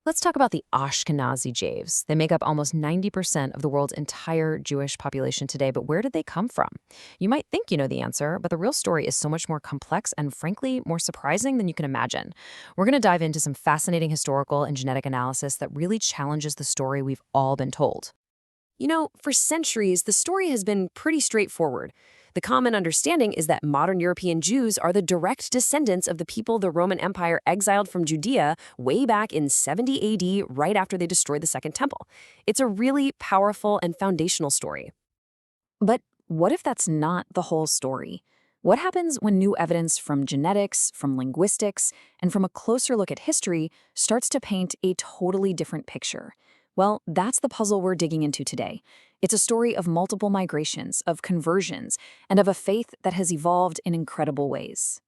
Let's talk about the Ashkenazi Jews. They make up almost 90% of the world's entire Jewish population today, but where did they come from? You might think you know the answer, but the real story is so much more complex and, frankly, more surprising than you can imagine. We're going to dive into some fascinating historical and genetic analysis that really challenges the story we've all been told. For centuries, the story has been pretty straightforward. The common understanding is that modern European Jews are the direct descendants of the people the Roman Empire exiled from Judea way back in 70 AD, right after they destroyed the Second Temple. It's a really powerful and foundational story. But what if that's not the whole story? What happens when new evidence from genetics, from linguistics, and from a closer look at history starts to paint a totally different picture? Well, that's the puzzle we're digging into today. It's a story of multiple migrations, of conversions, and of a faith that has evolved in incredible ways.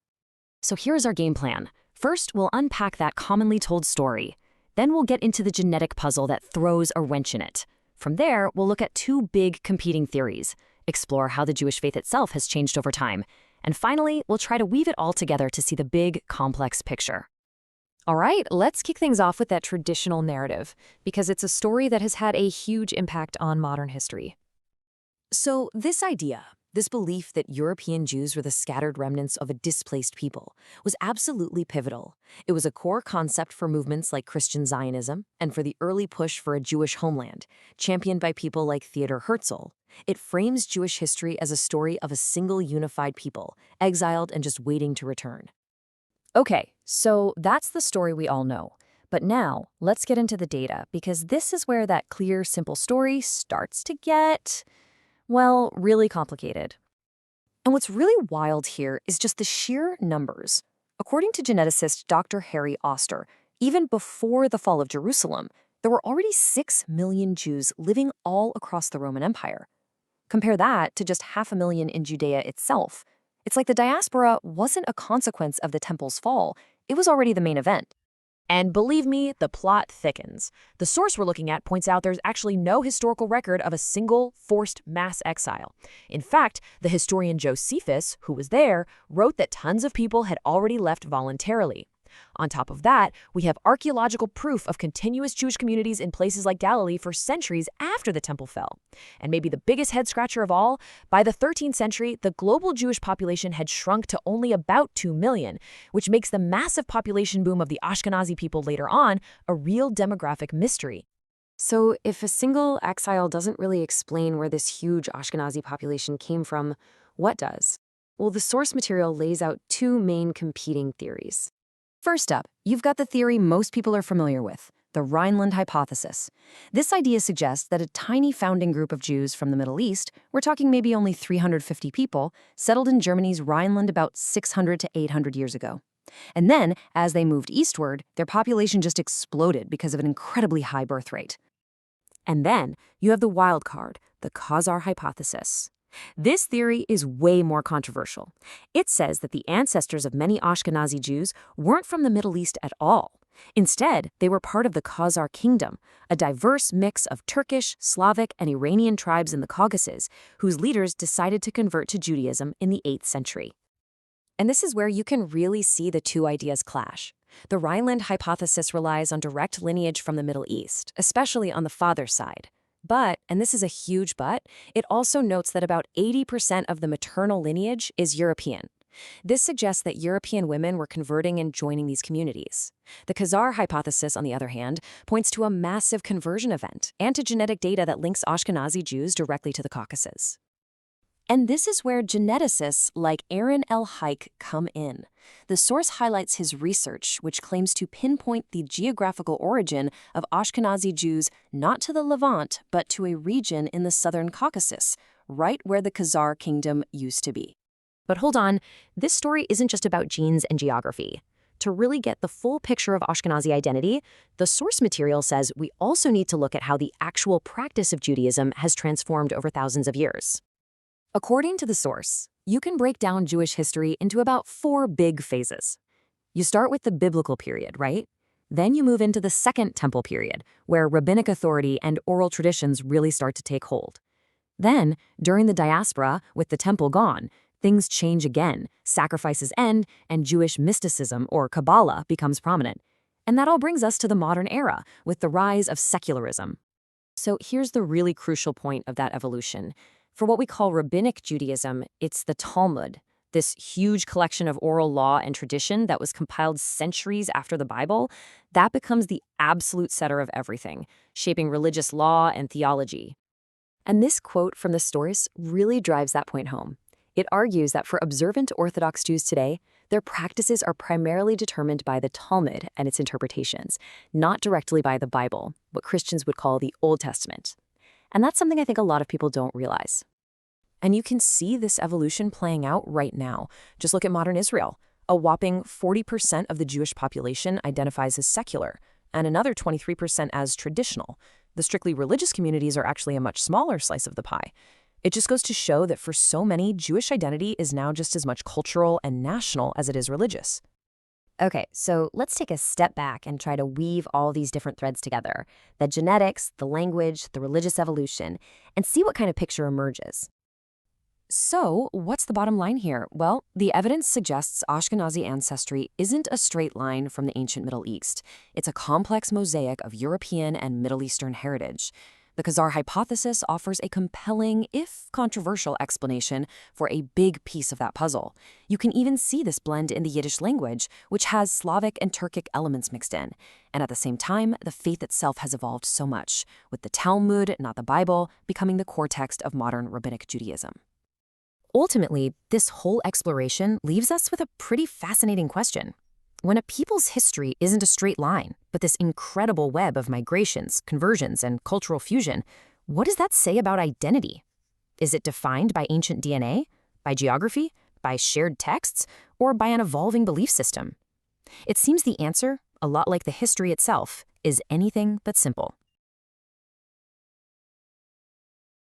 So here's our game plan. First, we'll unpack that commonly told story. Then we'll get into the genetic puzzle that throws a wrench in it. From there, we'll look at two big competing theories, explore how the Jewish faith itself has changed over time, and finally, we'll try to weave it all together to see the big, complex picture. All right, let's kick things off with that traditional narrative, because it's a story that has had a huge impact on modern history. So this idea, this belief that European Jews were the scattered remnants of a displaced people, was absolutely pivotal. It was a core concept for movements like Christian Zionism and for the early push for a Jewish homeland, championed by people like Theodore Herzl. It frames Jewish history as a story of a single unified people, exiled and just waiting to return. Okay, so that's the story we all know. But now, let's get into the data, because this is where that clear, simple story starts to get, well, really complicated. And what's really wild here is just the sheer numbers. According to geneticist Dr. Harry Oster, even before the fall of Jerusalem, there were already 6 million Jews living all across the Roman Empire. Compare that to just 500,000 in Judea itself. It's like the diaspora wasn't a consequence of the temple's fall. It was already the main event. And believe me, the plot thickens. The source we're looking at points out there's actually no historical record of a single forced mass exile. In fact, the historian Josephus, who was there, wrote that tons of people had already left voluntarily. On top of that, we have archaeological proof of continuous Jewish communities in places like Galilee for centuries after the temple fell. And maybe the biggest head-scratcher of all, by the 13th century, the global Jewish population had shrunk to only about 2 million, which makes the massive population boom of the Ashkenazi people later on a real demographic mystery. So if a single exile doesn't really explain where this huge Ashkenazi population came from, what does? Well, the source material lays out two main competing theories. First up, you've got the theory most people are familiar with, the Rhineland hypothesis. This idea suggests that a tiny founding group of Jews from the Middle East, we're talking maybe only 350 people, settled in Germany's Rhineland about 600 to 800 years ago. And then, as they moved eastward, their population just exploded because of an incredibly high birth rate. And then, you have the wild card, the Khazar hypothesis. This theory is way more controversial. It says that the ancestors of many Ashkenazi Jews weren't from the Middle East at all. Instead, they were part of the Khazar kingdom, a diverse mix of Turkish, Slavic, and Iranian tribes in the Caucasus, whose leaders decided to convert to Judaism in the 8th century. And this is where you can really see the two ideas clash. The Rhineland hypothesis relies on direct lineage from the Middle East, especially on the father's side. But, and this is a huge but, it also notes that about 80% of the maternal lineage is European. This suggests that European women were converting and joining these communities. The Khazar hypothesis, on the other hand, points to a massive conversion event and to genetic data that links Ashkenazi Jews directly to the Caucasus. And this is where geneticists like Aaron L. Hike come in. The source highlights his research, which claims to pinpoint the geographical origin of Ashkenazi Jews not to the Levant, but to a region in the southern Caucasus, right where the Khazar kingdom used to be. But hold on, this story isn't just about genes and geography. To really get the full picture of Ashkenazi identity, the source material says we also need to look at how the actual practice of Judaism has transformed over thousands of years. According to the source, you can break down Jewish history into about 4 big phases. You start with the biblical period, right? Then you move into the Second Temple period, where rabbinic authority and oral traditions really start to take hold. Then, during the diaspora, with the temple gone, things change again, sacrifices end, and Jewish mysticism or Kabbalah becomes prominent. And that all brings us to the modern era, with the rise of secularism. So here's the really crucial point of that evolution. For what we call Rabbinic Judaism, it's the Talmud, this huge collection of oral law and tradition that was compiled centuries after the Bible, that becomes the absolute center of everything, shaping religious law and theology. And this quote from the Stories really drives that point home. It argues that for observant Orthodox Jews today, their practices are primarily determined by the Talmud and its interpretations, not directly by the Bible, what Christians would call the Old Testament. And that's something I think a lot of people don't realize. And you can see this evolution playing out right now. Just look at modern Israel. A whopping 40% of the Jewish population identifies as secular, and another 23% as traditional. The strictly religious communities are actually a much smaller slice of the pie. It just goes to show that for so many, Jewish identity is now just as much cultural and national as it is religious. Okay, so let's take a step back and try to weave all these different threads together, the genetics, the language, the religious evolution, and see what kind of picture emerges. So, what's the bottom line here? Well, the evidence suggests Ashkenazi ancestry isn't a straight line from the ancient Middle East. It's a complex mosaic of European and Middle Eastern heritage. The Khazar hypothesis offers a compelling, if controversial, explanation for a big piece of that puzzle. You can even see this blend in the Yiddish language, which has Slavic and Turkic elements mixed in. And at the same time, the faith itself has evolved so much, with the Talmud, not the Bible, becoming the core text of modern Rabbinic Judaism. Ultimately, this whole exploration leaves us with a pretty fascinating question. When a people's history isn't a straight line, but this incredible web of migrations, conversions, and cultural fusion, what does that say about identity? Is it defined by ancient DNA, by geography, by shared texts, or by an evolving belief system? It seems the answer, a lot like the history itself, is anything but simple.